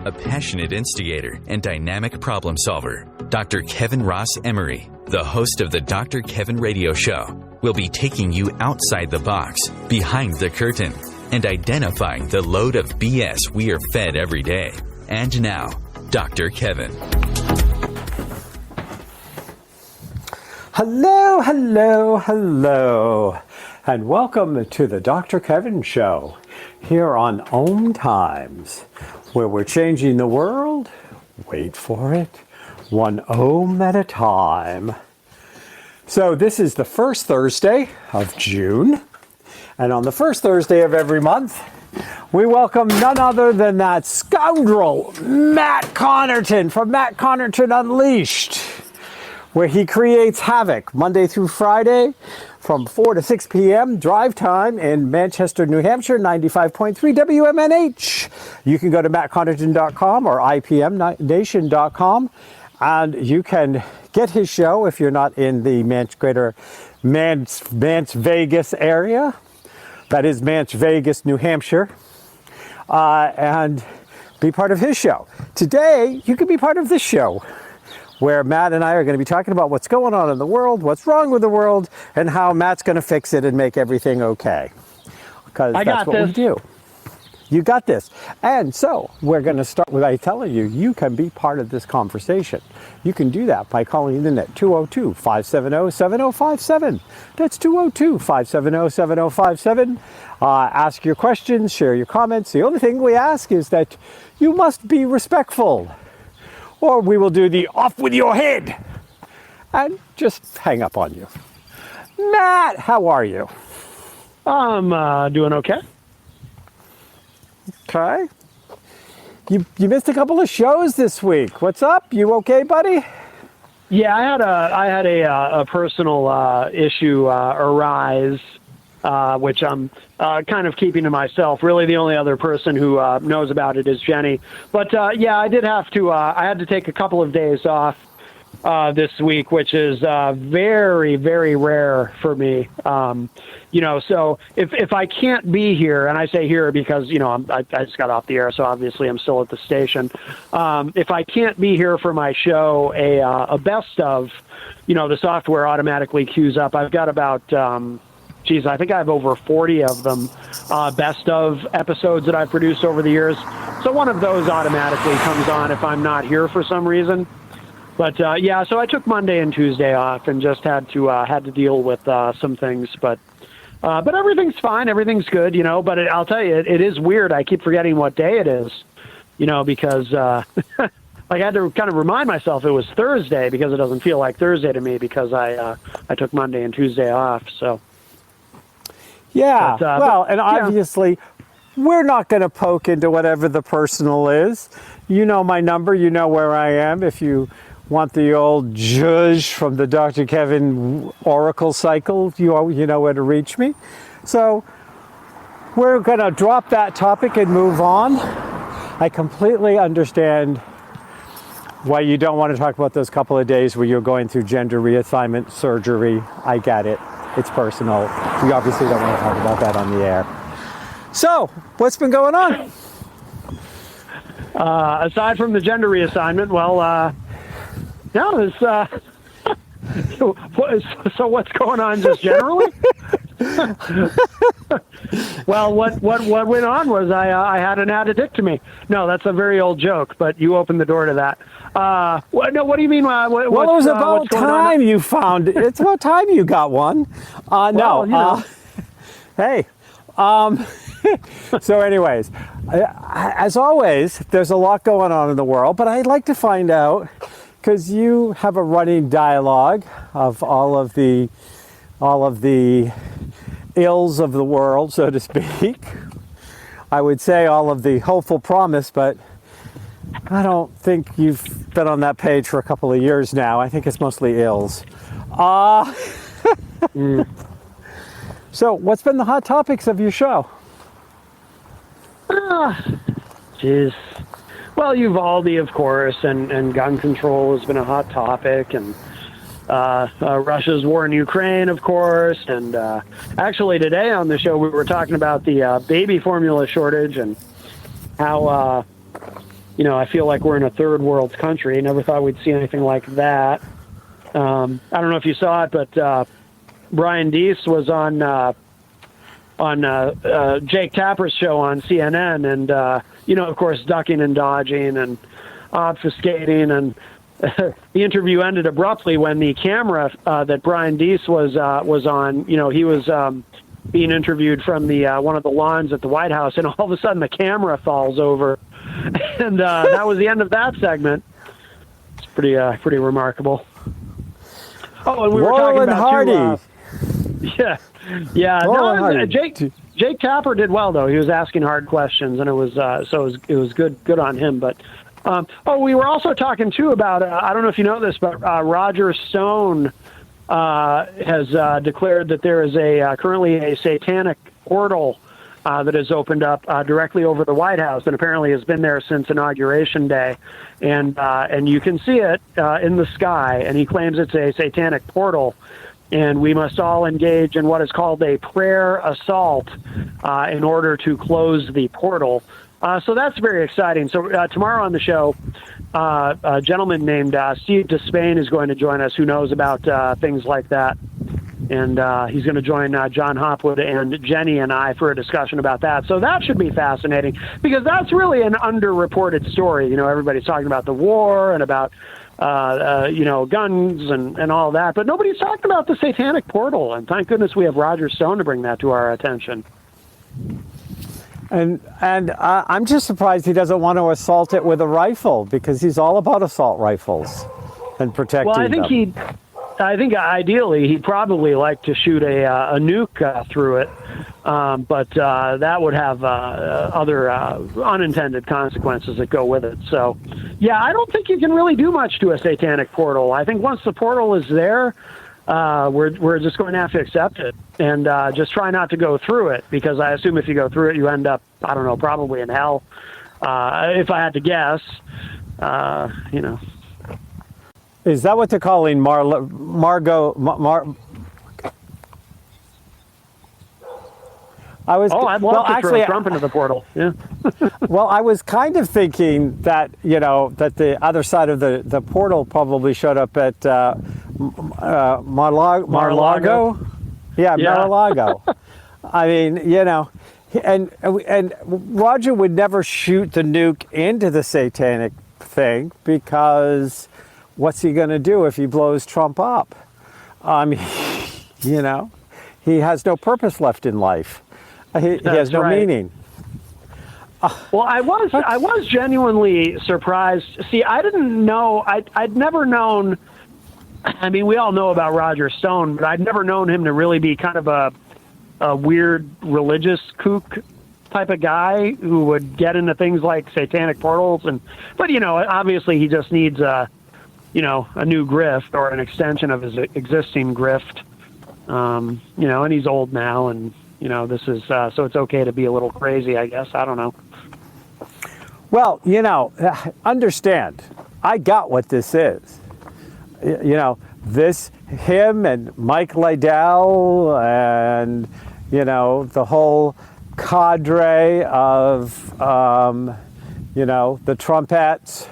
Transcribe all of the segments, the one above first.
a passionate instigator and dynamic problem solver. Dr. Kevin Ross Emery, the host of the Dr. Kevin Radio Show, will be taking you outside the box, behind the curtain, and identifying the load of BS we are fed every day. And now, Dr. Kevin. Hello, hello, hello, and welcome to the Dr. Kevin Show here on OMTimes, where we're changing the world, wait for it, one ohm at a time. So this is the first Thursday of June, and on the first Thursday of every month, we welcome none other than that scoundrel, Matt Connarton, from Matt Connarton Unleashed, where he creates havoc Monday through Friday from 4 to 6 p.m. drive time in Manchester, New Hampshire, 95.3 WMNH. You can go to mattconarton.com or ipmnation.com, and you can get his show if you're not in the greater Mance Vegas area. That is Mance Vegas, New Hampshire, and be part of his show. Today, you can be part of this show, where Matt and I are going to be talking about what's going on in the world, what's wrong with the world, and how Matt's going to fix it and make everything okay. Because that's what we do. You got this. And so we're going to start by telling you, you can be part of this conversation. You can do that by calling in at 202-570-7057. That's 202-570-7057. Ask your questions, share your comments. The only thing we ask is that you must be respectful, or we will do the off with your head and just hang up on you. Matt, how are you? I'm doing okay. Okay. You missed a couple of shows this week. What's up? You okay, buddy? Yeah, I had a personal issue arise, which I'm kind of keeping to myself. Really, the only other person who knows about it is Jenny. But yeah, I did have to. I had to take a couple of days off this week, which is very, very rare for me. So if I can't be here, and I say here because I just got off the air, so obviously I'm still at the station. If I can't be here for my show, a best of, the software automatically queues up. I've got about. I think I have over 40 of them, best of episodes that I've produced over the years. So one of those automatically comes on if I'm not here for some reason. But yeah, so I took Monday and Tuesday off and just had to deal with some things. But everything's fine, everything's good, But I'll tell you, it is weird. I keep forgetting what day it is, because I had to kind of remind myself it was Thursday because it doesn't feel like Thursday to me because I took Monday and Tuesday off. So. Yeah, and obviously, we're not going to poke into whatever the personal is. You know my number, you know where I am. If you want the old zhuzh from the Dr. Kevin Oracle cycle, you know where to reach me. So we're going to drop that topic and move on. I completely understand why you don't want to talk about those couple of days where you're going through gender reassignment surgery. I get it. It's personal. We obviously don't want to talk about that on the air. So, what's been going on? Aside from the gender reassignment, well, so what's going on just generally? Well, what went on was I had an addictomy. No, that's a very old joke, but you opened the door to that. What do you mean? It was about time you found it. It's about time you got one. Hey. So anyways, as always, there's a lot going on in the world, but I'd like to find out, because you have a running dialogue of all of the ills of the world, so to speak. I would say all of the hopeful promise, but I don't think you've been on that page for a couple of years now. I think it's mostly ills. So what's been the hot topics of your show? Jeez. Well, Uvalde, of course, and gun control has been a hot topic, and Russia's war in Ukraine, of course, and actually today on the show we were talking about the baby formula shortage and how I feel like we're in a third world country. Never thought we'd see anything like that. I don't know if you saw it, but Brian Deese was on Jake Tapper's show on CNN, and of course, ducking and dodging and obfuscating, and the interview ended abruptly when the camera that Brian Deese was on. He was being interviewed from the one of the lawns at the White House, and all of a sudden the camera falls over, and that was the end of that segment. It's pretty remarkable. Oh, and we were talking about Jake Tapper did well, though. He was asking hard questions, and it was good on him. But we were also talking too about I don't know if you know this, but Roger Stone has declared that there is currently a satanic portal that has opened up directly over the White House, and apparently has been there since Inauguration Day, and you can see it in the sky. And he claims it's a satanic portal, and we must all engage in what is called a prayer assault in order to close the portal. So that's very exciting. So tomorrow on the show, a gentleman named Steve Despain is going to join us, who knows about things like that. And he's going to join John Hopwood and Jenny and I for a discussion about that. So that should be fascinating, because that's really an underreported story. Everybody's talking about the war and about, guns and all that. But nobody's talking about the satanic portal. And thank goodness we have Roger Stone to bring that to our attention. And I'm just surprised he doesn't want to assault it with a rifle, because he's all about assault rifles and protecting them. I think ideally he'd probably like to shoot a nuke through it, but that would have other unintended consequences that go with it. So, yeah, I don't think you can really do much to a satanic portal. I think once the portal is there, we're just going to have to accept it and just try not to go through it, because I assume if you go through it, you end up, I don't know, probably in hell. If I had to guess, Is that what they're calling Margot? I'd love to throw Trump into the portal. Yeah. Well, I was kind of thinking that that the other side of the portal probably showed up at Mar-a-Lago. Yeah, Mar-a-Lago. I mean, and Roger would never shoot the nuke into the satanic thing, because what's he going to do if he blows Trump up? I mean, he has no purpose left in life. He has no meaning. Well, I was genuinely surprised. See, I didn't know. I'd never known. I mean, we all know about Roger Stone, but I'd never known him to really be kind of a weird religious kook type of guy who would get into things like satanic portals. But obviously he just needs a new grift, or an extension of his existing grift. And he's old now, and this is so it's okay to be a little crazy, I guess. I don't know. Well, understand, I got what this is. Him and Mike Lydell and, the whole cadre of, the Trumpettes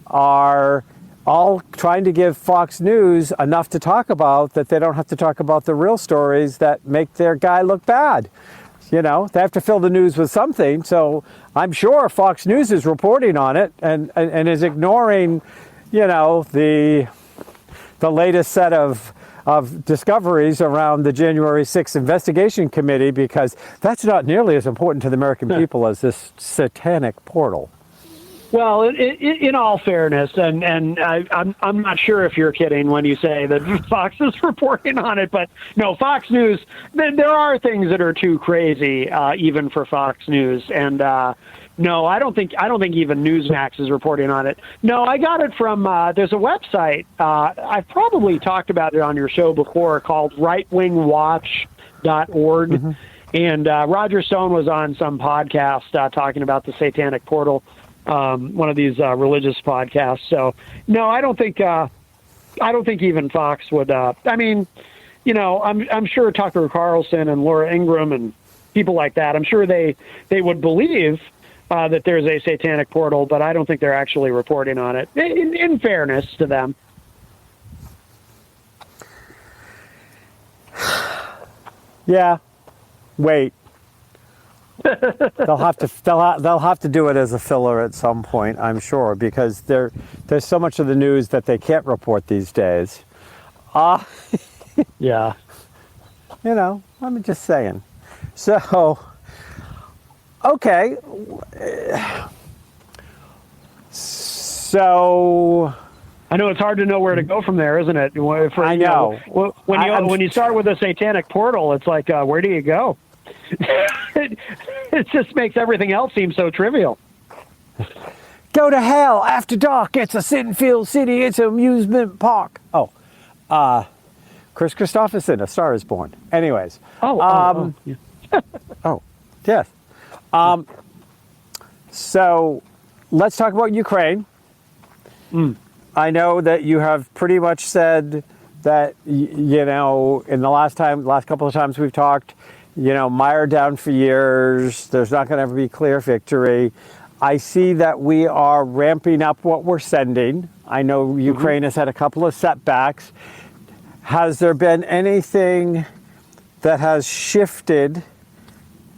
are all trying to give Fox News enough to talk about that they don't have to talk about the real stories that make their guy look bad. They have to fill the news with something. So I'm sure Fox News is reporting on it and is ignoring, the latest set of discoveries around the January 6th investigation committee, because that's not nearly as important to the American people as this satanic portal. Well, in all fairness, and I'm not sure if you're kidding when you say that Fox is reporting on it, but no, Fox News, there are things that are too crazy even for Fox News, and no, I don't think even Newsmax is reporting on it. No, I got it from there's a website I've probably talked about it on your show before, called rightwingwatch.org. Mm-hmm. And Roger Stone was on some podcast talking about the satanic portal. One of these religious podcasts. So no, I don't think even Fox would. I mean, I'm sure Tucker Carlson and Laura Ingraham and people like that, I'm sure they would believe that there's a satanic portal, but I don't think they're actually reporting on it, in fairness to them. Yeah. Wait. They'll have to do it as a filler at some point, I'm sure, because there's so much of the news that they can't report these days. Yeah. I'm just saying. So, okay. So, I know it's hard to know where to go from there, isn't it? I know. When you start with a satanic portal, it's like, where do you go? It just makes everything else seem so trivial. Go to hell after dark. It's a Sittenfield City. It's an amusement park. Chris Christopherson, A Star Is Born. Anyways. Yeah. Oh, yes. So let's talk about Ukraine. I know that you have pretty much said that, in the last couple of times we've talked, mired down for years. There's not going to ever be clear victory. I see that we are ramping up what we're sending. I know Ukraine has had a couple of setbacks. Has there been anything that has shifted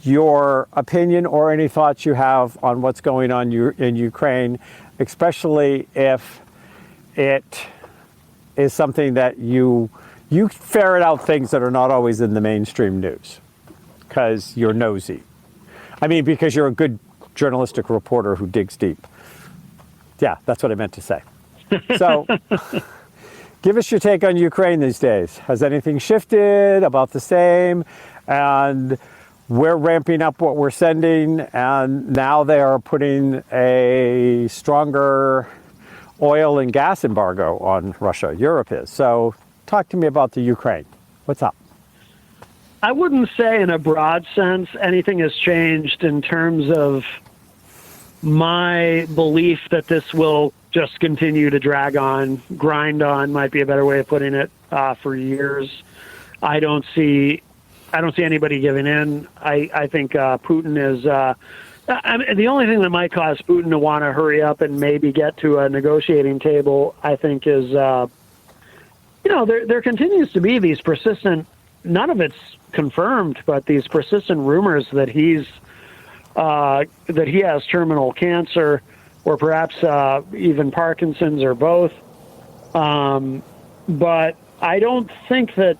your opinion or any thoughts you have on what's going on in Ukraine, especially if it is something that you ferret out things that are not always in the mainstream news because you're nosy? I mean, because you're a good journalistic reporter who digs deep. Yeah, that's what I meant to say. So give us your take on Ukraine these days. Has anything shifted? About the same? And we're ramping up what we're sending, and now they are putting a stronger oil and gas embargo on Russia. Europe is. So talk to me about the Ukraine. What's up? I wouldn't say in a broad sense anything has changed in terms of my belief that this will just continue to drag on, grind on, might be a better way of putting it, for years. I don't see anybody giving in. I think Putin is. The only thing that might cause Putin to want to hurry up and maybe get to a negotiating table, I think, is there continues to be these persistent. None of it's confirmed, but these persistent rumors that he has terminal cancer, or perhaps even Parkinson's, or both. But I don't think that.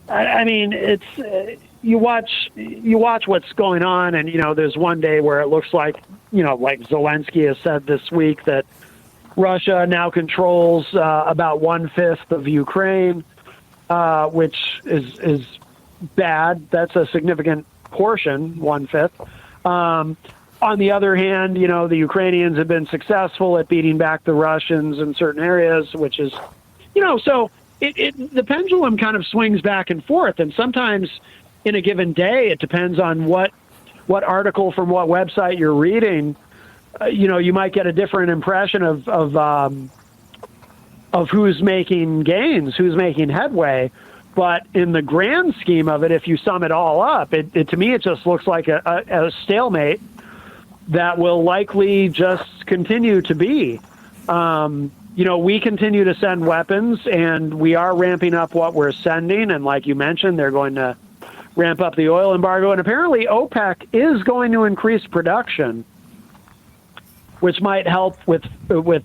I mean, it's you watch what's going on, and there's one day where it looks like like Zelensky has said this week that Russia now controls about 1/5 of Ukraine, which is bad. That's a significant portion, 1/5. On the other hand, the Ukrainians have been successful at beating back the Russians in certain areas, which is, so the pendulum kind of swings back and forth. And sometimes in a given day, it depends on what article from what website you're reading. You might get a different impression of who's making gains, who's making headway. But in the grand scheme of it, if you sum it all up, to me, it just looks like a stalemate that will likely just continue to be. We continue to send weapons, and we are ramping up what we're sending. And like you mentioned, they're going to ramp up the oil embargo. And apparently OPEC is going to increase production, which might help with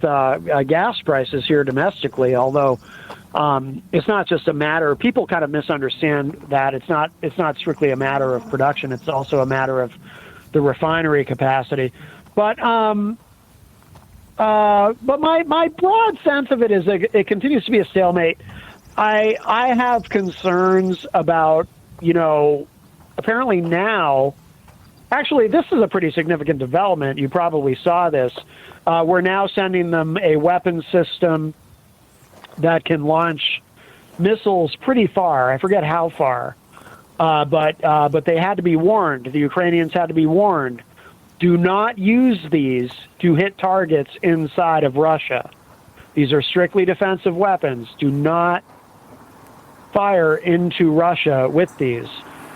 gas prices here domestically, although it's not just a matter. People kind of misunderstand that it's not strictly a matter of production. It's also a matter of the refinery capacity. But my broad sense of it is that it continues to be a stalemate. I have concerns about apparently now. Actually, this is a pretty significant development. You probably saw this. We're now sending them a weapon system that can launch missiles pretty far. I forget how far, but they had to be warned. The Ukrainians had to be warned. Do not use these to hit targets inside of Russia. These are strictly defensive weapons. Do not fire into Russia with these.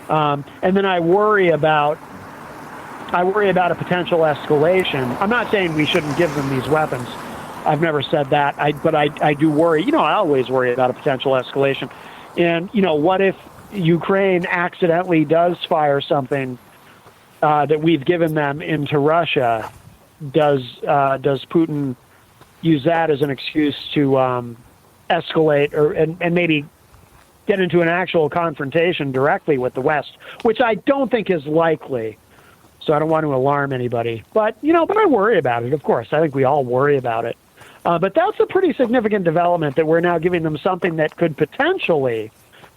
And then I worry about a potential escalation. I'm not saying we shouldn't give them these weapons. I've never said that. But I do worry. I always worry about a potential escalation. And, what if Ukraine accidentally does fire something that we've given them into Russia? Does Putin use that as an excuse to escalate and maybe get into an actual confrontation directly with the West, which I don't think is likely. So I don't want to alarm anybody. But I worry about it, of course. I think we all worry about it. But that's a pretty significant development that we're now giving them something that could potentially,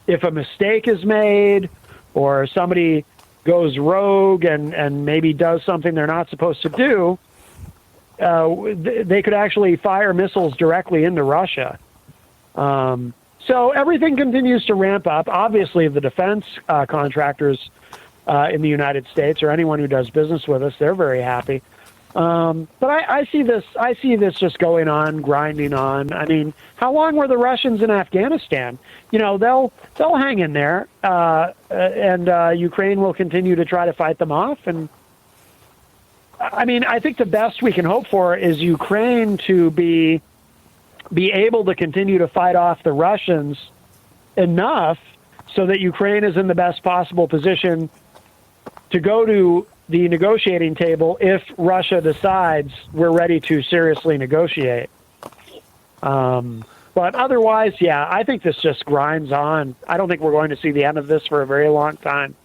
if a mistake is made or somebody goes rogue and maybe does something they're not supposed to do, they could actually fire missiles directly into Russia. So everything continues to ramp up. Obviously, the defense contractors in the United States, or anyone who does business with us, they're very happy. But I see this just going on, grinding on. I mean, how long were the Russians in Afghanistan? They'll hang in there, and Ukraine will continue to try to fight them off. And I mean, I think the best we can hope for is Ukraine to be able to continue to fight off the Russians enough so that Ukraine is in the best possible position to go to the negotiating table if Russia decides we're ready to seriously negotiate. But otherwise, yeah, I think this just grinds on. I don't think we're going to see the end of this for a very long time.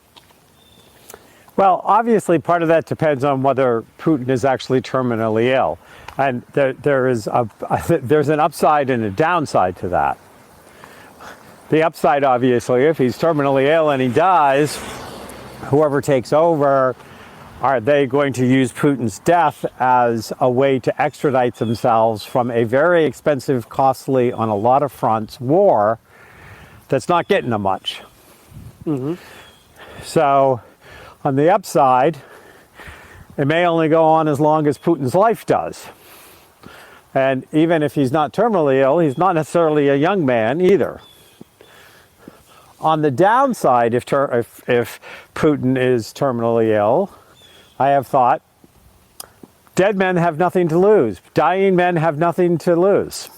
Well, obviously, part of that depends on whether Putin is actually terminally ill. And there's an upside and a downside to that. The upside, obviously, if he's terminally ill and he dies, whoever takes over, are they going to use Putin's death as a way to extradite themselves from a very expensive, costly, on a lot of fronts, war that's not getting them much? Mm-hmm. So, on the upside, it may only go on as long as Putin's life does. And even if he's not terminally ill, he's not necessarily a young man either. On the downside, if Putin is terminally ill, I have thought, dead men have nothing to lose. Dying men have nothing to lose.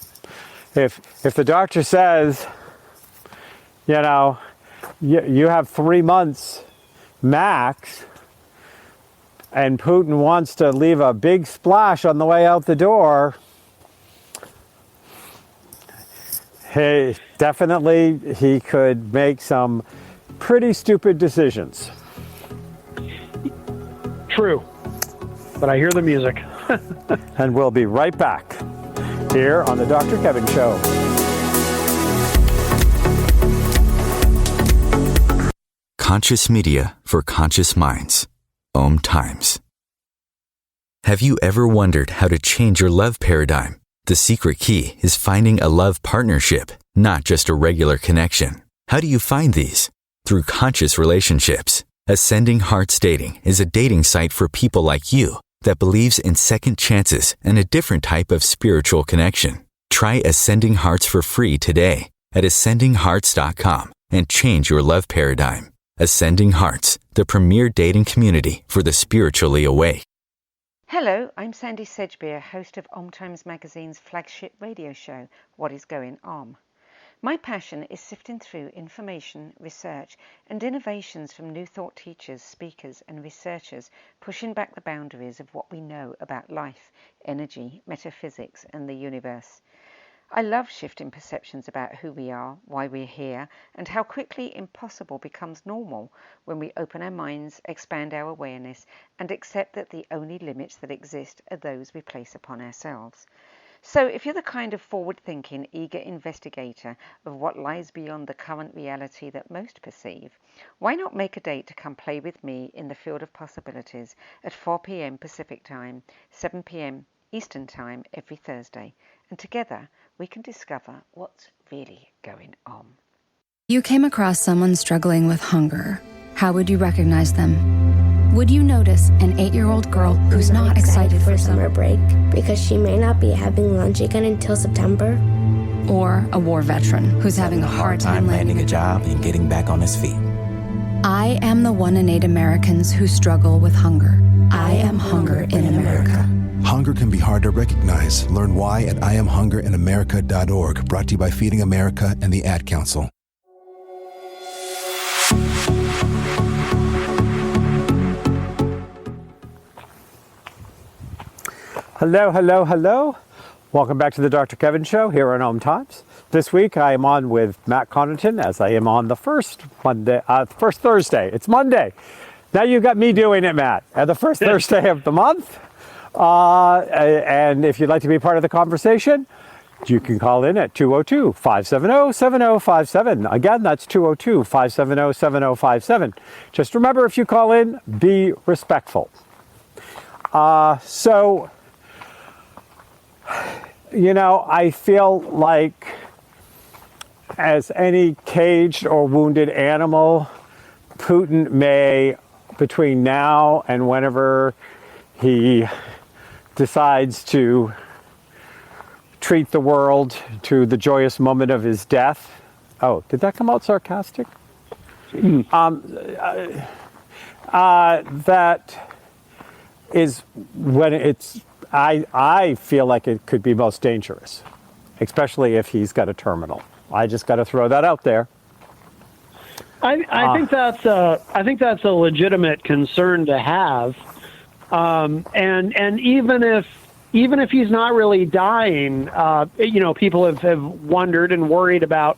If the doctor says, you have 3 months max, and Putin wants to leave a big splash on the way out the door, he could make some pretty stupid decisions. True. But I hear the music. And we'll be right back here on the Dr. Kevin Show. Conscious media for conscious minds. OMTimes. Have you ever wondered how to change your love paradigm? The secret key is finding a love partnership, not just a regular connection. How do you find these? Through conscious relationships. Ascending Hearts Dating is a dating site for people like you that believes in second chances and a different type of spiritual connection. Try Ascending Hearts for free today at ascendinghearts.com and change your love paradigm. Ascending Hearts, the premier dating community for the spiritually awake. Hello, I'm Sandy Sedgbeer, host of OMTimes magazine's flagship radio show, What is Going On? My passion is sifting through information, research, and innovations from new thought teachers, speakers, and researchers pushing back the boundaries of what we know about life, energy, metaphysics, and the universe. I love shifting perceptions about who we are, why we're here, and how quickly impossible becomes normal when we open our minds, expand our awareness, and accept that the only limits that exist are those we place upon ourselves. So if you're the kind of forward-thinking, eager investigator of what lies beyond the current reality that most perceive, why not make a date to come play with me in the field of possibilities at 4 p.m. Pacific Time, 7 p.m. Eastern Time every Thursday, and together we can discover what's really going on. You came across someone struggling with hunger. How would you recognize them? Would you notice an 8-year-old girl who's not excited for summer break because she may not be having lunch again until September? Or a war veteran who's having a hard time landing a job and getting back on his feet? I am the 1 in 8 Americans who struggle with hunger. I am hunger in America. Hunger can be hard to recognize. Learn why at IamHungerInAmerica.org. Brought to you by Feeding America and the Ad Council. Hello, hello, hello. Welcome back to the Dr. Kevin Show here on OMTimes. This week I am on with Matt Connarton, as I am on the first Thursday. It's Monday. Now you got me doing it, Matt. At the first Thursday of the month. And if you'd like to be part of the conversation, you can call in at 202-570-7057. Again, that's 202-570-7057. Just remember, if you call in, be respectful. So, you know, I feel like as any caged or wounded animal, Putin may, between now and whenever he decides to treat the world to the joyous moment of his death. Oh, did that come out sarcastic? That is when it's, I feel like it could be most dangerous, especially if he's got a terminal. I just got to throw that out there. I think that's a legitimate concern to have, and even if he's not really dying, you know, people have wondered and worried about,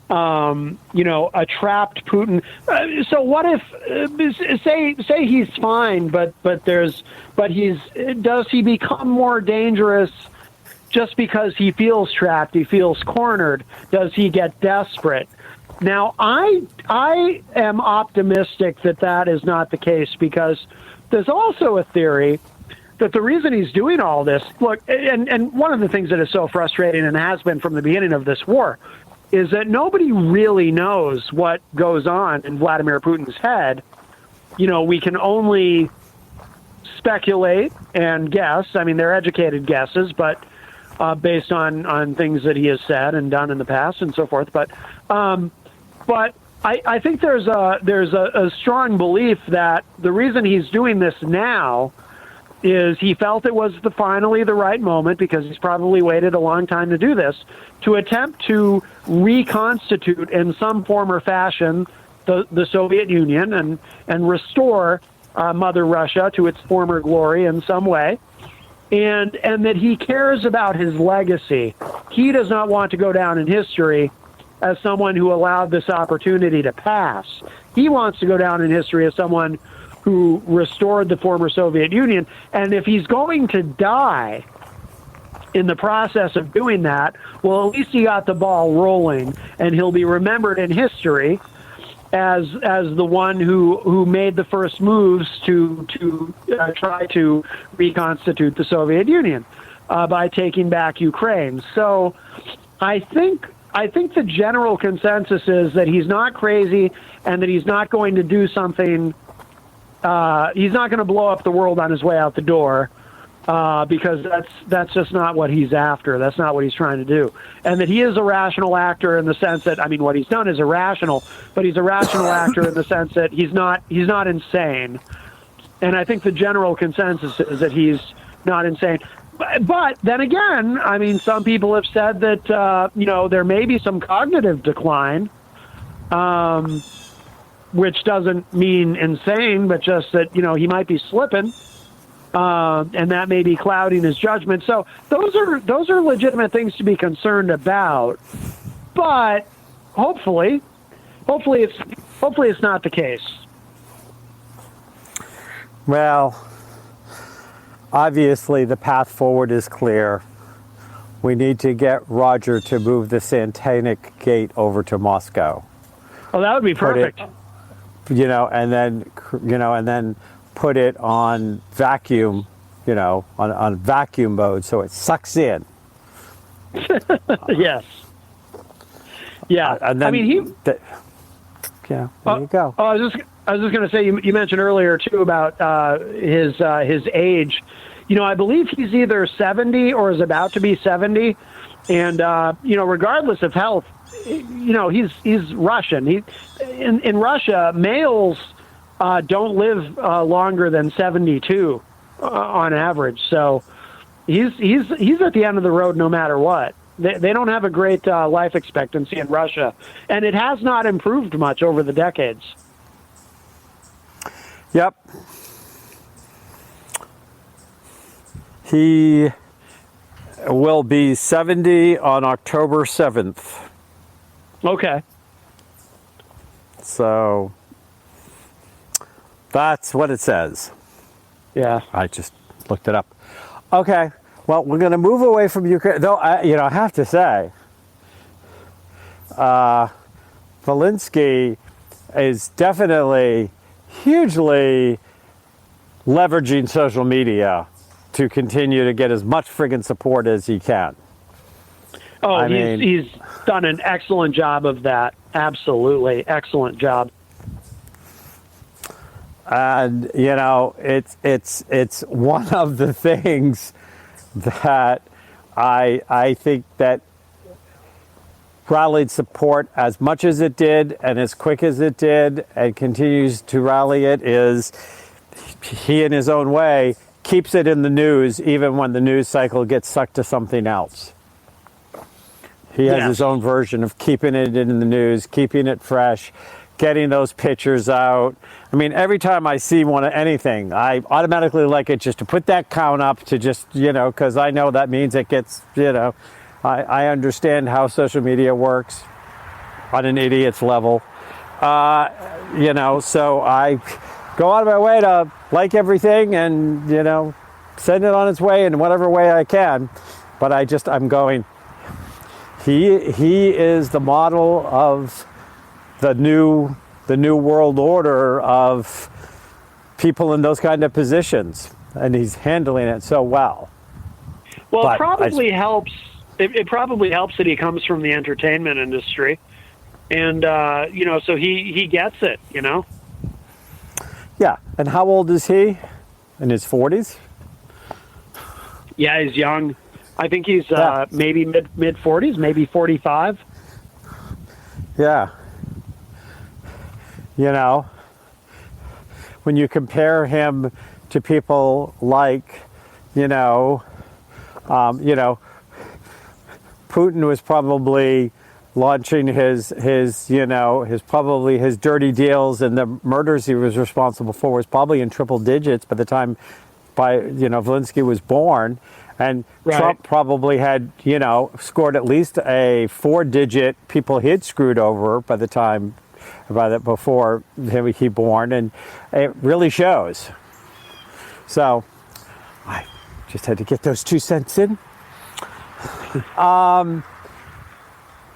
you know, a trapped Putin. So what if say he's fine, but does he become more dangerous just because he feels trapped? He feels cornered. Does he get desperate? Now, I am optimistic that is not the case, because there's also a theory that the reason he's doing all this, look, and one of the things that is so frustrating and has been from the beginning of this war, is that nobody really knows what goes on in Vladimir Putin's head. You know, we can only speculate and guess. I mean, they're educated guesses, but based on things that he has said and done in the past and so forth. But I think there's a strong belief that the reason he's doing this now is he felt it was finally the right moment, because he's probably waited a long time to do this, to attempt to reconstitute in some form or fashion the Soviet Union and restore Mother Russia to its former glory in some way. And that he cares about his legacy. He does not want to go down in history as someone who allowed this opportunity to pass. He wants to go down in history as someone who restored the former Soviet Union. And if he's going to die in the process of doing that, well, at least he got the ball rolling, and he'll be remembered in history as the one who made the first moves to try to reconstitute the Soviet Union by taking back Ukraine. So I think the general consensus is that he's not crazy, and that he's not going to do something. He's not going to blow up the world on his way out the door, because that's just not what he's after. That's not what he's trying to do. And that he is a rational actor in the sense that, I mean, what he's done is irrational, but he's a rational actor in the sense that he's not insane. And I think the general consensus is that he's not insane. But then again, I mean, some people have said that, you know, there may be some cognitive decline, which doesn't mean insane, but just that, you know, he might be slipping, and that may be clouding his judgment. So those are legitimate things to be concerned about. But hopefully it's not the case. Well, obviously the path forward is clear. We need to get Roger to move the Santanic Gate over to Moscow. Oh, that would be perfect. And then put it on vacuum, on vacuum mode, so it sucks in. Yes. Yeah. And then, I mean, there you go. I was just going to say, you mentioned earlier too about his age. I believe he's either 70 or is about to be 70. And, regardless of health, he's Russian. In Russia, males don't live longer than 72 on average. So he's at the end of the road no matter what. They don't have a great life expectancy in Russia, and it has not improved much over the decades. Yep. He will be 70 on October 7th. Okay. So that's what it says. Yeah. I just looked it up. Okay. Well, we're going to move away from Ukraine. Though, I have to say, Zelensky is definitely hugely leveraging social media to continue to get as much friggin' support as he can. Oh, he's done an excellent job of that. Absolutely. Excellent job. And, it's one of the things that I think that rallied support as much as it did and as quick as it did and continues to rally it is he, in his own way, keeps it in the news even when the news cycle gets sucked to something else. He has his own version of keeping it in the news, keeping it fresh, getting those pictures out. I mean, every time I see anything, I automatically like it just to put that count up to just, because I know that means it gets, I understand how social media works on an idiot's level. So I go out of my way to like everything and, send it on its way in whatever way I can. But I'm going, he is the model of the new world order of people in those kind of positions, and he's handling it so well. Well, but it probably helps. It probably helps that he comes from the entertainment industry, and so he gets it. Yeah, and how old is he? In his 40s? Yeah, he's young. I think he's maybe mid 40s, maybe 45. Yeah. When you compare him to people like, Putin was probably launching his dirty deals, and the murders he was responsible for was probably in triple digits by the time Zelensky was born. And right. Trump probably had, scored at least a 4-digit people he'd screwed over before he born, and it really shows. So I just had to get those 2 cents in.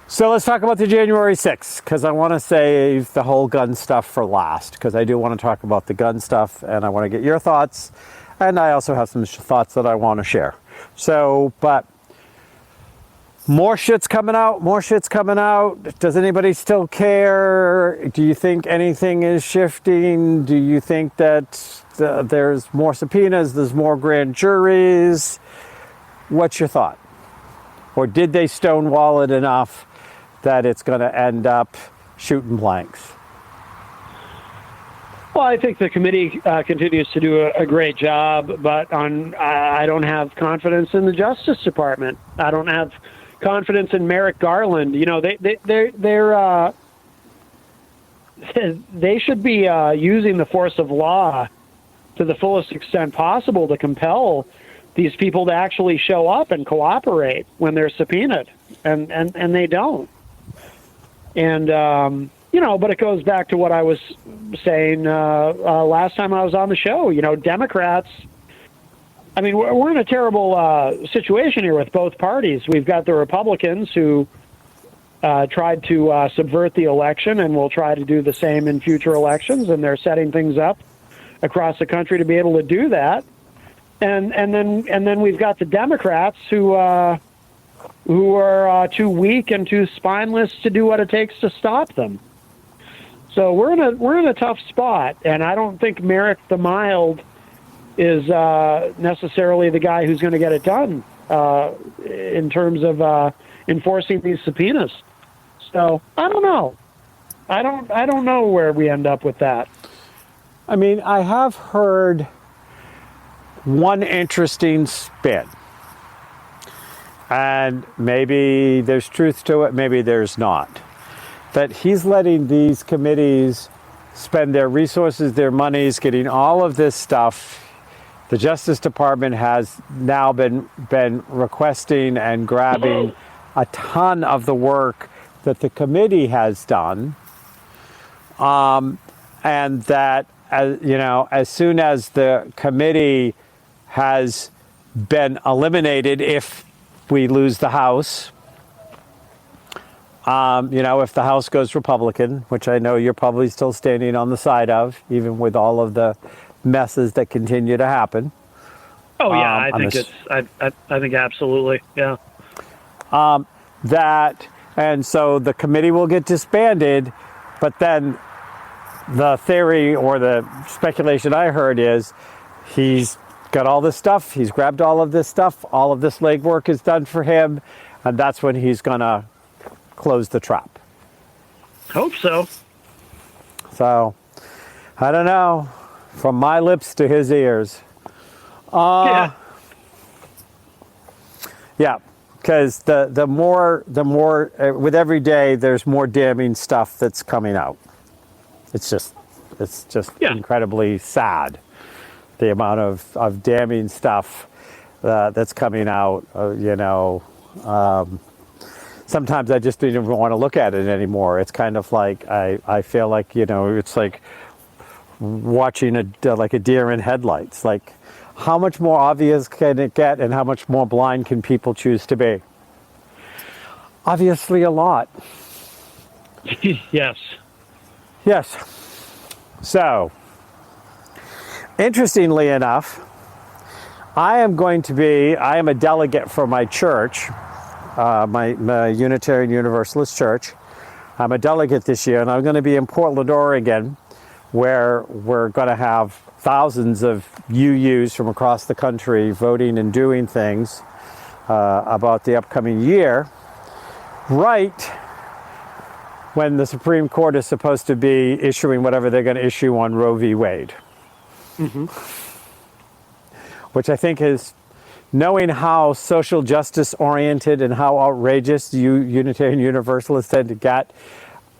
So let's talk about the January 6th, because I want to save the whole gun stuff for last, because I do want to talk about the gun stuff, and I want to get your thoughts, and I also have some thoughts that I want to share. So, but more shit's coming out. Does anybody still care? Do you think anything is shifting? Do you think that there's more subpoenas, there's more grand juries? What's your thought? Or did they stonewall it enough that it's going to end up shooting blanks? Well, I think the committee continues to do a great job, but I don't have confidence in the Justice Department. I don't have confidence in Merrick Garland. They should be using the force of law to the fullest extent possible to compel these people to actually show up and cooperate when they're subpoenaed, and they don't. And but it goes back to what I was saying last time I was on the show. Democrats, I mean, we're in a terrible situation here with both parties. We've got the Republicans who tried to subvert the election and will try to do the same in future elections, and they're setting things up across the country to be able to do that. And then we've got the Democrats who are too weak and too spineless to do what it takes to stop them. So we're in a tough spot, and I don't think Merrick the Mild is necessarily the guy who's going to get it done in terms of enforcing these subpoenas. So I don't know. I don't know where we end up with that. I mean, I have heard one interesting spin. And maybe there's truth to it, maybe there's not. That he's letting these committees spend their resources, their monies, getting all of this stuff. The Justice Department has now been requesting and grabbing a ton of the work that the committee has done. And that, as soon as the committee has been eliminated, if we lose the House, if the House goes Republican, which I know you're probably still standing on the side of, even with all of the messes that continue to happen. Oh yeah, I think absolutely, yeah. And so the committee will get disbanded, but then the theory or the speculation I heard is he's got all this stuff, he's grabbed all of this stuff, all of this legwork is done for him, and that's when he's gonna close the trap. Hope so. So, I don't know, from my lips to his ears. Yeah, because the more with every day there's more damning stuff that's coming out. It's just incredibly sad, the amount of damning stuff that's coming out. Sometimes I just don't even want to look at it anymore. It's kind of like I feel like it's like watching a deer in headlights. Like, how much more obvious can it get, and how much more blind can people choose to be? Obviously, a lot. Yes. So, interestingly enough, I am a delegate for my church, my Unitarian Universalist Church. I'm a delegate this year, and I'm going to be in Portland, Oregon, where we're going to have thousands of UUs from across the country voting and doing things about the upcoming year, right when the Supreme Court is supposed to be issuing whatever they're going to issue on Roe v. Wade. Mm-hmm. Which I think is, knowing how social justice oriented and how outrageous you Unitarian Universalists tend to get,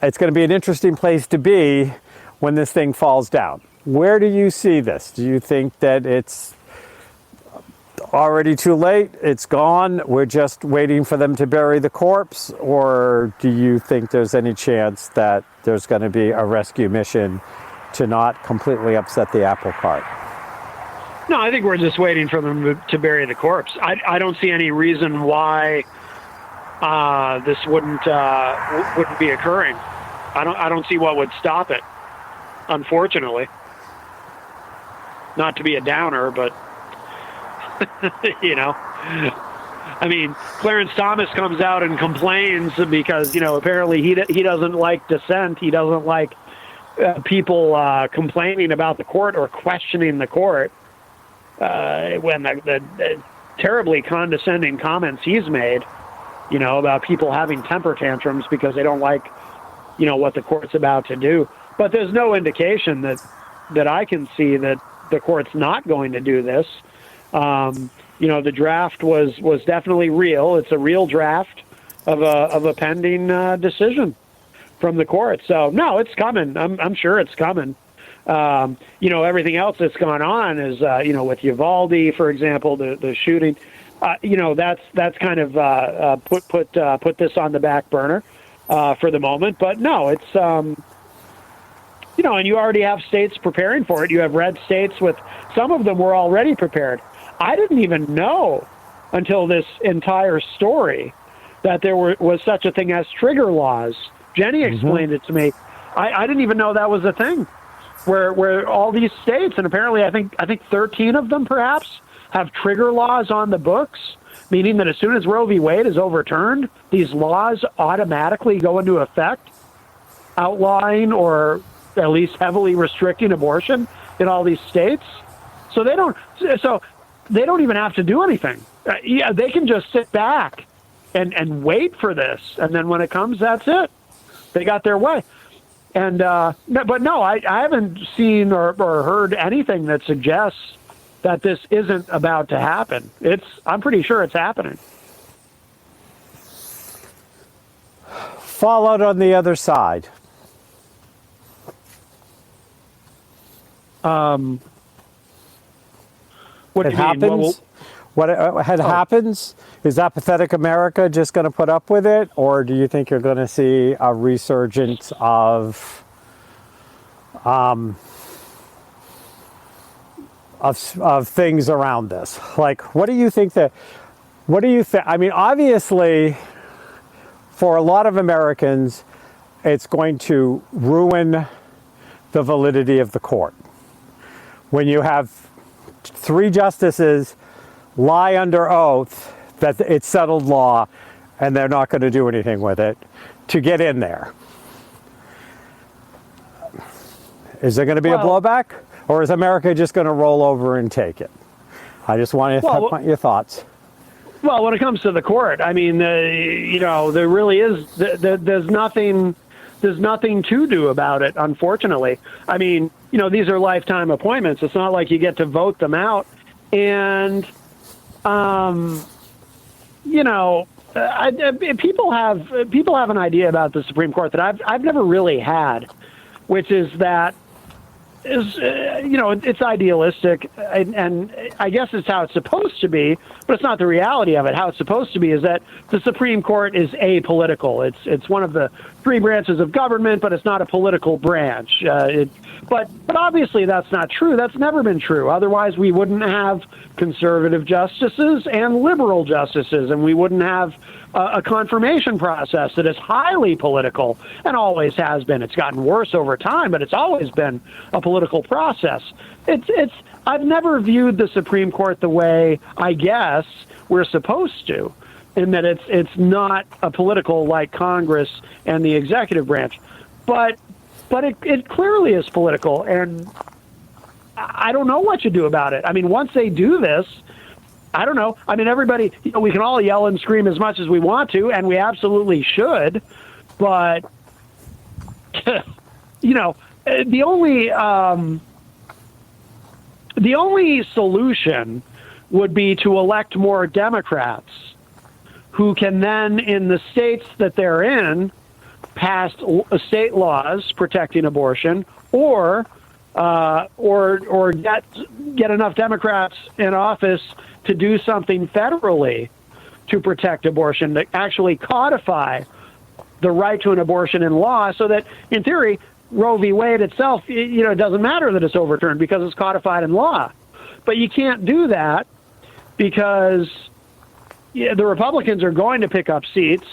it's going to be an interesting place to be when this thing falls down. Where do you see this? Do you think that it's already too late, it's gone, we're just waiting for them to bury the corpse? Or do you think there's any chance that there's going to be a rescue mission to not completely upset the apple cart? No, I think we're just waiting for them to bury the corpse. I don't see any reason why this wouldn't be occurring. I don't see what would stop it, unfortunately. Not to be a downer, but I mean, Clarence Thomas comes out and complains because apparently he doesn't like dissent. He doesn't like people complaining about the court or questioning the court. When the terribly condescending comments he's made, about people having temper tantrums because they don't like, what the court's about to do. But there's no indication that I can see that the court's not going to do this. The draft was definitely real. It's a real draft of a pending decision from the court. So no, it's coming. I'm sure it's coming. Everything else that's gone on is, with Uvalde, for example, the shooting, that's kind of put this on the back burner for the moment. But no, it's, and you already have states preparing for it. You have red states with some of them were already prepared. I didn't even know until this entire story that there was such a thing as trigger laws. Jenny explained it to me. I didn't even know that was a thing. Where all these states, and apparently I think 13 of them perhaps, have trigger laws on the books, meaning that as soon as Roe v. Wade is overturned, these laws automatically go into effect, outlawing or at least heavily restricting abortion in all these states. So they don't even have to do anything. Yeah, they can just sit back and wait for this, and then when it comes, that's it. They got their way. And but no, I haven't seen or heard anything that suggests that this isn't about to happen. I'm pretty sure it's happening. Fallout on the other side. What do you happens? mean? What happens? Is apathetic America just going to put up with it, or do you think you're going to see a resurgence of things around this? Like, what do you think I mean, obviously, for a lot of Americans, it's going to ruin the validity of the court. When you have 3 justices lie under oath that it's settled law and they're not going to do anything with it to get in there. Is there going to be a blowback, or is America just going to roll over and take it? I just want your thoughts. Well, when it comes to the court, I mean, there really is, there's nothing to do about it, unfortunately. I mean, these are lifetime appointments. It's not like you get to vote them out. And, people have an idea about the Supreme Court that I've never really had, which is that it's idealistic, and I guess it's how it's supposed to be, but it's not the reality of it. How it's supposed to be is that the Supreme Court is apolitical. It's one of the 3 branches of government, but it's not a political branch. But obviously that's not true. That's never been true. Otherwise, we wouldn't have conservative justices and liberal justices, and we wouldn't have a confirmation process that is highly political and always has been. It's gotten worse over time, but it's always been a political process. I've never viewed the Supreme Court the way I guess we're supposed to, in that it's not a political like Congress and the executive branch, but it clearly is political, and I don't know what you do about it. I mean, once they do this, I don't know. I mean, everybody, we can all yell and scream as much as we want to, and we absolutely should. But, the only solution would be to elect more Democrats who can then, in the states that they're in, pass state laws protecting abortion, or get enough Democrats in office to do something federally to protect abortion, to actually codify the right to an abortion in law, so that, in theory, Roe v. Wade itself, it doesn't matter that it's overturned because it's codified in law. But you can't do that because the Republicans are going to pick up seats.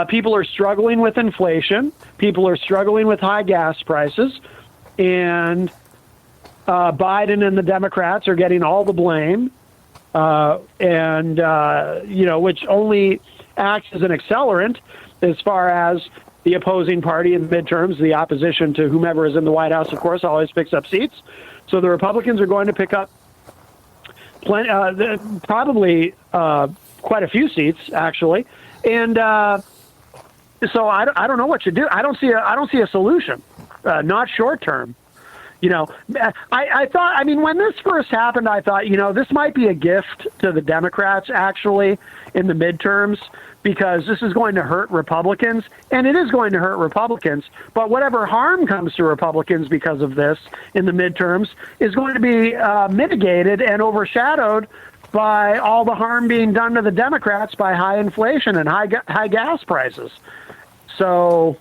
People are struggling with inflation. People are struggling with high gas prices. And Biden and the Democrats are getting all the blame. Which only acts as an accelerant as far as the opposing party in the midterms, the opposition to whomever is in the White House, of course, always picks up seats. So the Republicans are going to pick up probably quite a few seats, actually. And so I don't know what you do. I don't see a solution, not short term. I thought, when this first happened, I thought, this might be a gift to the Democrats, actually, in the midterms, because this is going to hurt Republicans, and it is going to hurt Republicans. But whatever harm comes to Republicans because of this in the midterms is going to be mitigated and overshadowed by all the harm being done to the Democrats by high inflation and high gas prices. So,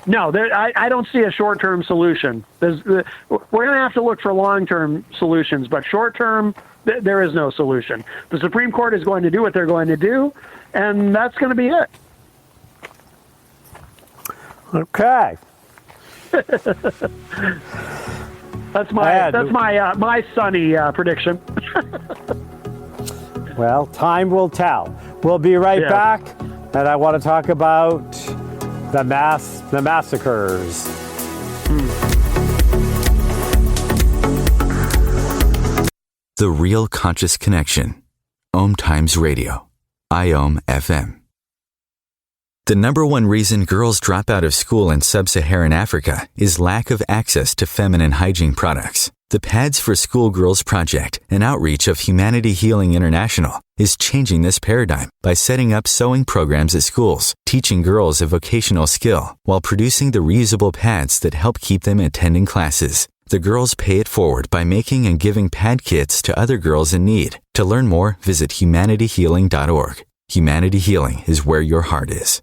no, I don't see a short-term solution. We're going to have to look for long-term solutions, but short-term, there is no solution. The Supreme Court is going to do what they're going to do, and that's going to be it. Okay. That's my sunny prediction. Well, time will tell. We'll be right back, and I want to talk about the massacres. The Real Conscious Connection. OMTimes Radio. IOM FM. The number one reason girls drop out of school in sub-Saharan Africa is lack of access to feminine hygiene products. The Pads for Schoolgirls Project, an outreach of Humanity Healing International, is changing this paradigm by setting up sewing programs at schools, teaching girls a vocational skill, while producing the reusable pads that help keep them attending classes. The girls pay it forward by making and giving pad kits to other girls in need. To learn more, visit humanityhealing.org. Humanity Healing is where your heart is.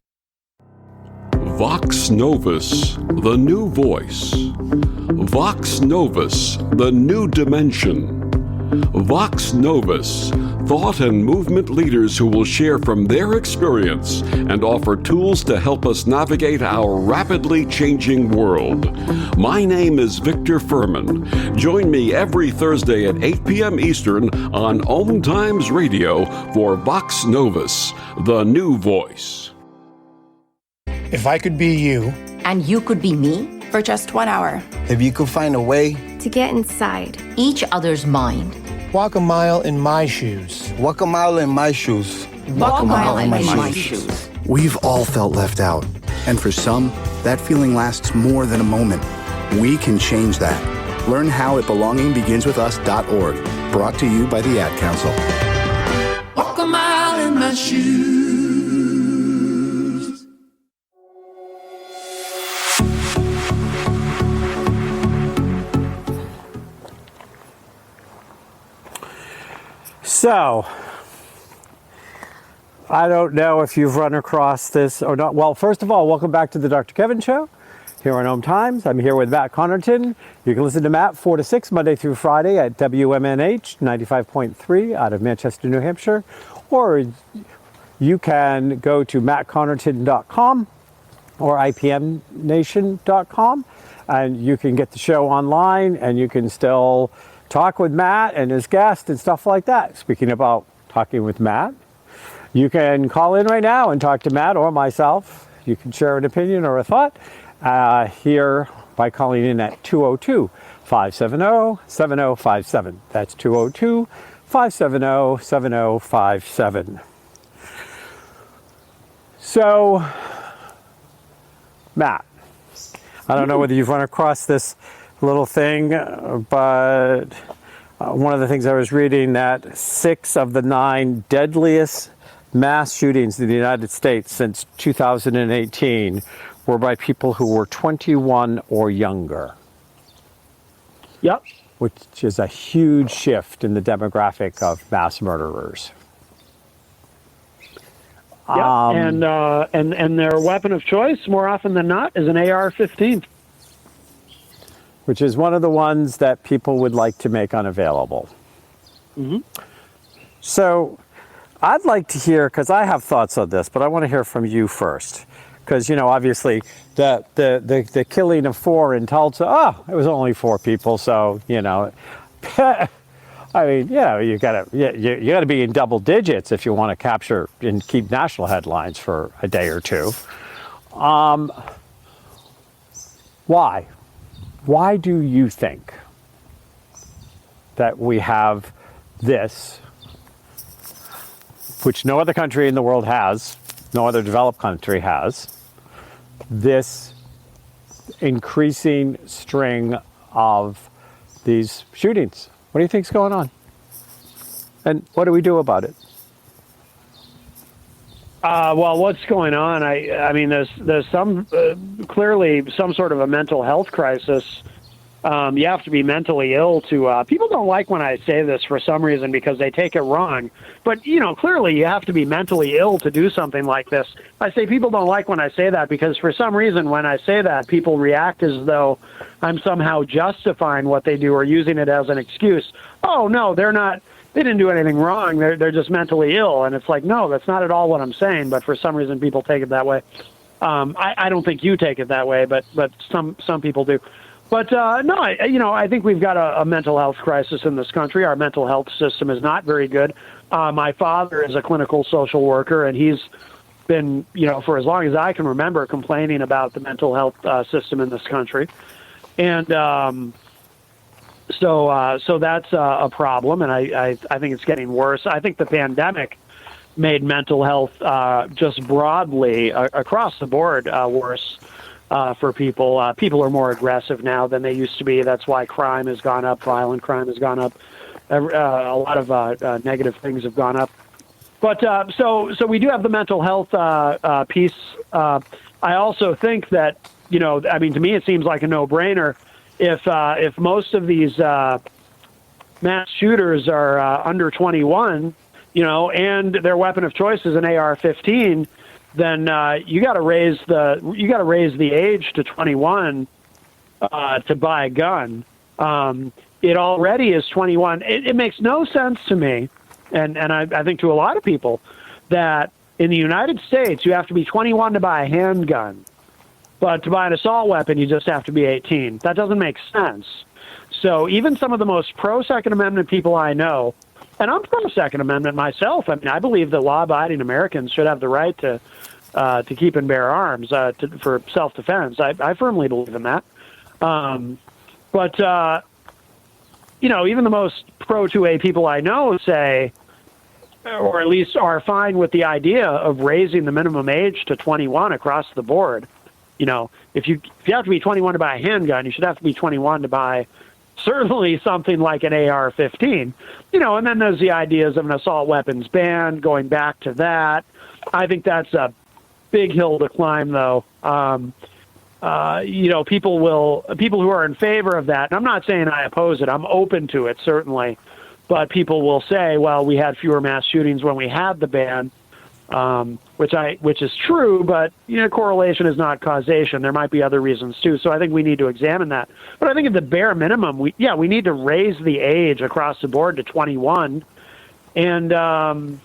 Vox Novus, the new voice. Vox Novus, the new dimension. Vox Novus, thought and movement leaders who will share from their experience and offer tools to help us navigate our rapidly changing world. My name is Victor Furman. Join me every Thursday at 8 p.m. Eastern on OMTimes Radio for Vox Novus, the new voice. If I could be you. And you could be me? For just 1 hour. If you could find a way to get inside each other's mind. Walk a mile in my shoes. Walk a mile in my shoes. Walk a mile in my shoes. We've all felt left out. And for some, that feeling lasts more than a moment. We can change that. Learn how at belongingbeginswithus.org. Brought to you by the Ad Council. Walk a mile in my shoes. So, I don't know if you've run across this or not. Well, first of all, welcome back to the Dr. Kevin Show here on OMTimes. I'm here with Matt Connarton. You can listen to Matt 4 to 6 Monday through Friday at WMNH 95.3 out of Manchester, New Hampshire. Or you can go to mattconnarton.com or IPMnation.com and you can get the show online and you can still talk with Matt and his guest and stuff like that. Speaking about talking with Matt, you can call in right now and talk to Matt or myself. You can share an opinion or a thought here by calling in at 202-570-7057. That's 202-570-7057. So, Matt, I don't know whether you've run across this little thing, but one of the things I was reading that 6 of the 9 deadliest mass shootings in the United States since 2018 were by people who were 21 or younger. Yep. Which is a huge shift in the demographic of mass murderers. Yep. And their weapon of choice, more often than not, is an AR-15. Which is one of the ones that people would like to make unavailable. Mm-hmm. So I'd like to hear, because I have thoughts on this, but I want to hear from you first. Because, you know, obviously the killing of 4 in Tulsa, it was only 4 people, so, you know, I mean, you know, you gotta be in double digits if you want to capture and keep national headlines for a day or two. Why? Why do you think that we have this, which no other country in the world has, no other developed country has, this increasing string of these shootings? What do you think's going on? And what do we do about it? Well, what's going on? I mean, there's some clearly some sort of a mental health crisis. You have to be mentally ill to. People don't like when I say this for some reason because they take it wrong. But you know, clearly you have to be mentally ill to do something like this. I say people don't like when I say that because for some reason when I say that, people react as though I'm somehow justifying what they do or using it as an excuse. Oh no, they're not. They didn't do anything wrong. They're just mentally ill. And it's like, no, that's not at all what I'm saying. But for some reason, people take it that way. I don't think you take it that way, but some people do. But no, I think we've got a mental health crisis in this country. Our mental health system is not very good. My father is a clinical social worker, and he's been, for as long as I can remember, complaining about the mental health system in this country. And So that's a problem, and I think it's getting worse. I think the pandemic made mental health just broadly across the board worse for people. People are more aggressive now than they used to be. That's why crime has gone up. Violent crime has gone up. A lot of negative things have gone up. But so we do have the mental health piece. I also think that, I mean, to me, it seems like a no-brainer. If most of these mass shooters are under 21, and their weapon of choice is an AR-15, then you got to raise the age to 21 to buy a gun. It already is 21. It makes no sense to me, and I think to a lot of people, that in the United States you have to be 21 to buy a handgun, but to buy an assault weapon you just have to be 18. That doesn't make sense. So even some of the most pro-Second Amendment people I know, and I'm pro-Second Amendment myself. I mean, I believe that law-abiding Americans should have the right to keep and bear arms for self-defense. I firmly believe in that. But even the most pro-2A people I know say, or at least are fine with the idea of raising the minimum age to 21 across the board. If you have to be 21 to buy a handgun, you should have to be 21 to buy certainly something like an AR-15. And then there's the ideas of an assault weapons ban, going back to that. I think that's a big hill to climb, though. People who are in favor of that, and I'm not saying I oppose it, I'm open to it, certainly, but people will say, well, we had fewer mass shootings when we had the ban, which is true, but correlation is not causation. There might be other reasons too. So I think we need to examine that. But I think at the bare minimum, we need to raise the age across the board to 21, and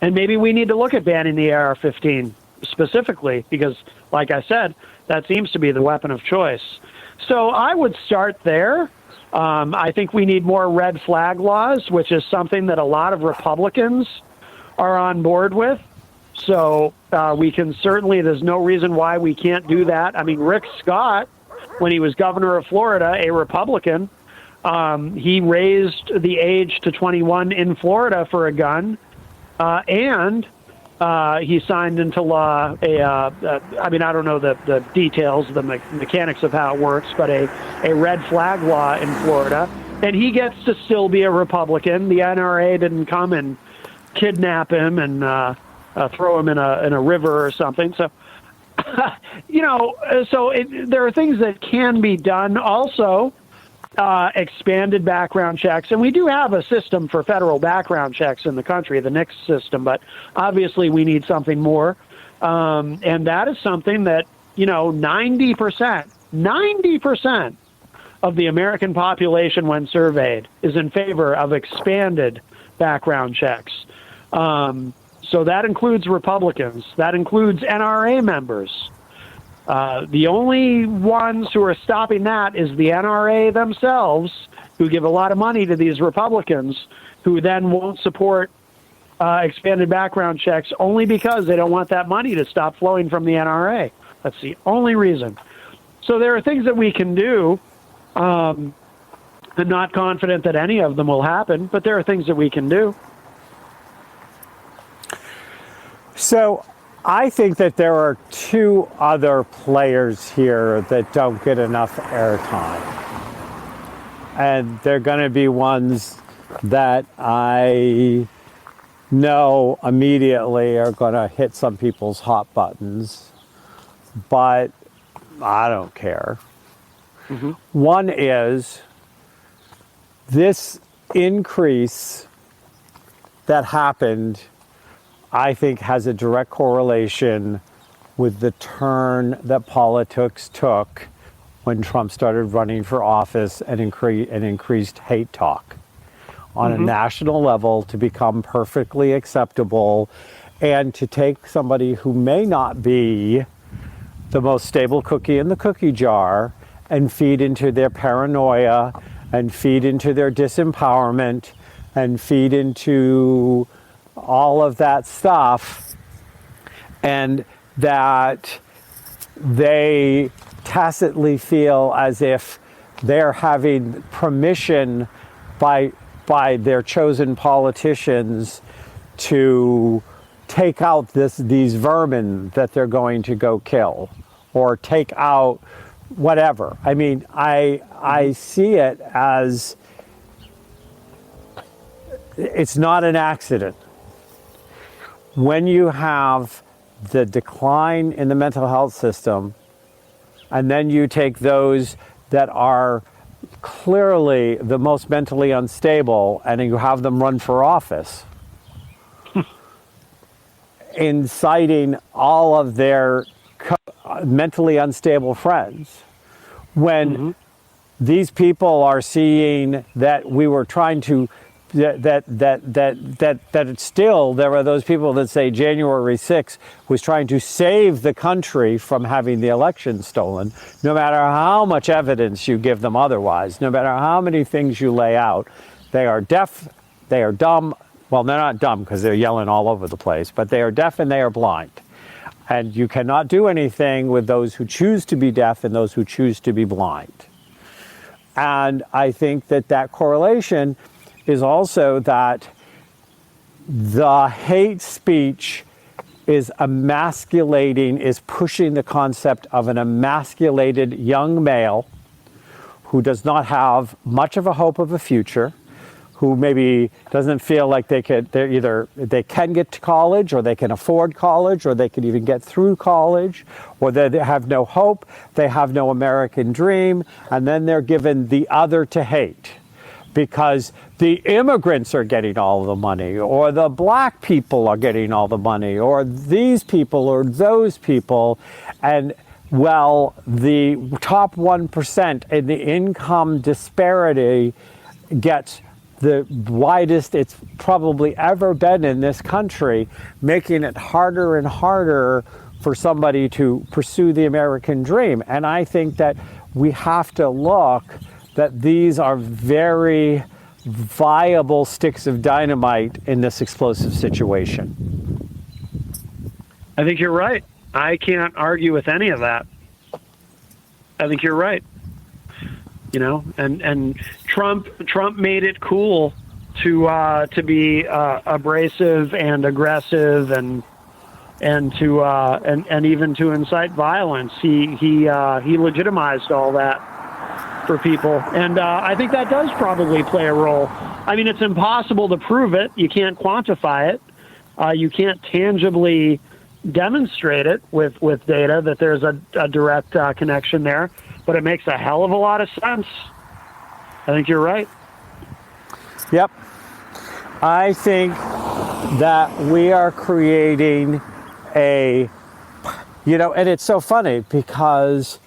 maybe we need to look at banning the AR-15 specifically because, like I said, that seems to be the weapon of choice. So I would start there. I think we need more red flag laws, which is something that a lot of Republicans are on board with. So we can certainly, there's no reason why we can't do that. I mean, Rick Scott, when he was governor of Florida, a Republican, he raised the age to 21 in Florida for a gun, and he signed into law I don't know the details, the mechanics of how it works, but a red flag law in Florida, and he gets to still be a Republican. The NRA didn't come and kidnap him and throw him in a river or something. So, there are things that can be done. Also, expanded background checks, and we do have a system for federal background checks in the country, the NICS system. But obviously, we need something more, and that is something that 90% of the American population, when surveyed, is in favor of expanded background checks. So that includes Republicans. That includes NRA members. The only ones who are stopping that is the NRA themselves, who give a lot of money to these Republicans, who then won't support expanded background checks only because they don't want that money to stop flowing from the NRA. That's the only reason. So there are things that we can do. I'm not confident that any of them will happen, but there are things that we can do. So I think that there are two other players here that don't get enough airtime. And they're going to be ones that I know immediately are going to hit some people's hot buttons, but I don't care. Mm-hmm. One is this increase that happened, I think, has a direct correlation with the turn that politics took when Trump started running for office and increased hate talk on a national level to become perfectly acceptable, and to take somebody who may not be the most stable cookie in the cookie jar and feed into their paranoia and feed into their disempowerment and feed into all of that stuff, and that they tacitly feel as if they're having permission by their chosen politicians to take out these vermin that they're going to go kill, or take out whatever. I mean, I see it as it's not an accident. When you have the decline in the mental health system, and then you take those that are clearly the most mentally unstable and you have them run for office, inciting all of their mentally unstable friends, when these people are seeing that we were trying to that it's still, there are those people that say January 6th was trying to save the country from having the election stolen, no matter how much evidence you give them otherwise, no matter how many things you lay out. They are deaf, they are dumb. Well, they're not dumb because they're yelling all over the place, but they are deaf and they are blind. And you cannot do anything with those who choose to be deaf and those who choose to be blind. And I think that correlation is also that the hate speech is emasculating, is pushing the concept of an emasculated young male who does not have much of a hope of a future, who maybe doesn't feel like they can get to college, or they can afford college, or they can even get through college, or they have no hope, they have no American dream, and then they're given the other to hate. Because the immigrants are getting all the money, or the black people are getting all the money, or these people or those people. And well, the top 1% in the income disparity gets the widest it's probably ever been in this country, making it harder and harder for somebody to pursue the American dream. And I think that we have to look that these are very viable sticks of dynamite in this explosive situation. I think you're right. I can't argue with any of that. I think you're right. You know, and Trump made it cool to be abrasive and aggressive and even to incite violence. He legitimized all that for people. And I think that does probably play a role. I mean, it's impossible to prove it. You can't quantify it. You can't tangibly demonstrate it with data that there's a direct connection there, but it makes a hell of a lot of sense. I think you're right. Yep. I think that we are creating and it's so funny because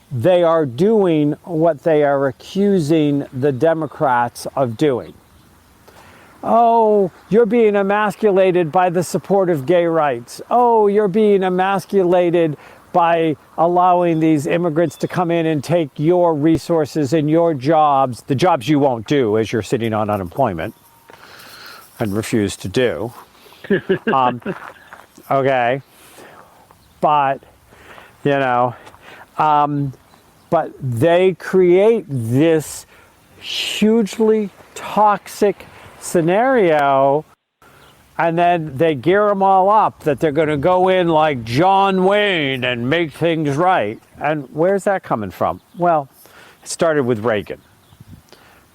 they are doing what they are accusing the Democrats of doing. Oh, you're being emasculated by the support of gay rights. Oh, you're being emasculated by allowing these immigrants to come in and take your resources and your jobs, the jobs you won't do as you're sitting on unemployment and refuse to do. Okay. But, but they create this hugely toxic scenario, and then they gear them all up that they're going to go in like John Wayne and make things right. And where's that coming from? Well, it started with Reagan,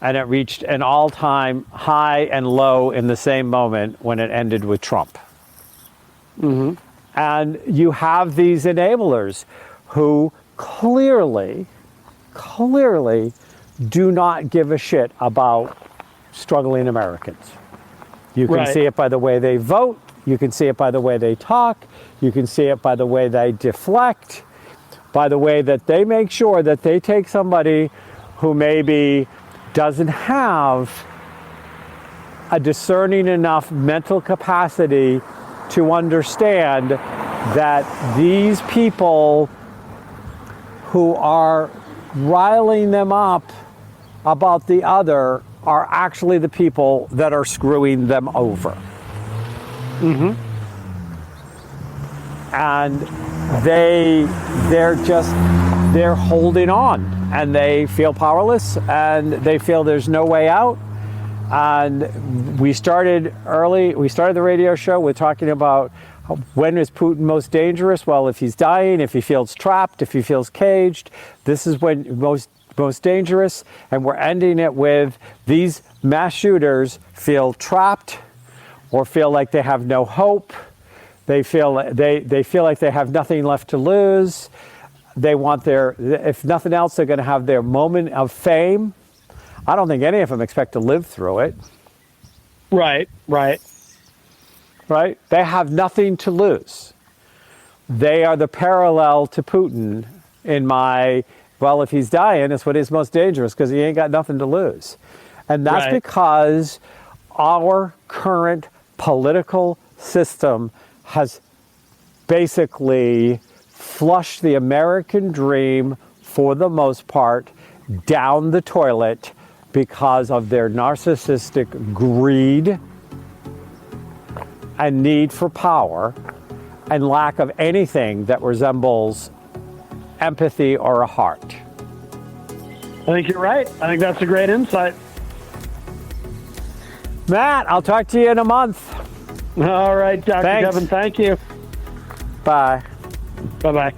and it reached an all-time high and low in the same moment when it ended with Trump. Mm-hmm. And you have these enablers who clearly do not give a shit about struggling Americans. You can see it by the way they vote. You can see it by the way they talk. You can see it by the way they deflect, by the way that they make sure that they take somebody who maybe doesn't have a discerning enough mental capacity to understand that these people who are riling them up about the other are actually the people that are screwing them over. Mm-hmm. And they're just they're holding on, and they feel powerless, and they feel there's no way out. And we started the radio show with talking about when is Putin most dangerous? Well, if he's dying, if he feels trapped, if he feels caged, this is when most dangerous. And we're ending it with these mass shooters feel trapped or feel like they have no hope. They feel like they have nothing left to lose. They want if nothing else, they're going to have their moment of fame. I don't think any of them expect to live through it. Right. They have nothing to lose. They are the parallel to Putin if he's dying, it's what is most dangerous because he ain't got nothing to lose. And that's because our current political system has basically flushed the American dream, for the most part, down the toilet because of their narcissistic greed and need for power and lack of anything that resembles empathy or a heart. I think you're right. I think that's a great insight. Matt, I'll talk to you in a month. All right, Dr. Thanks. Kevin, thank you. Bye. Bye-bye.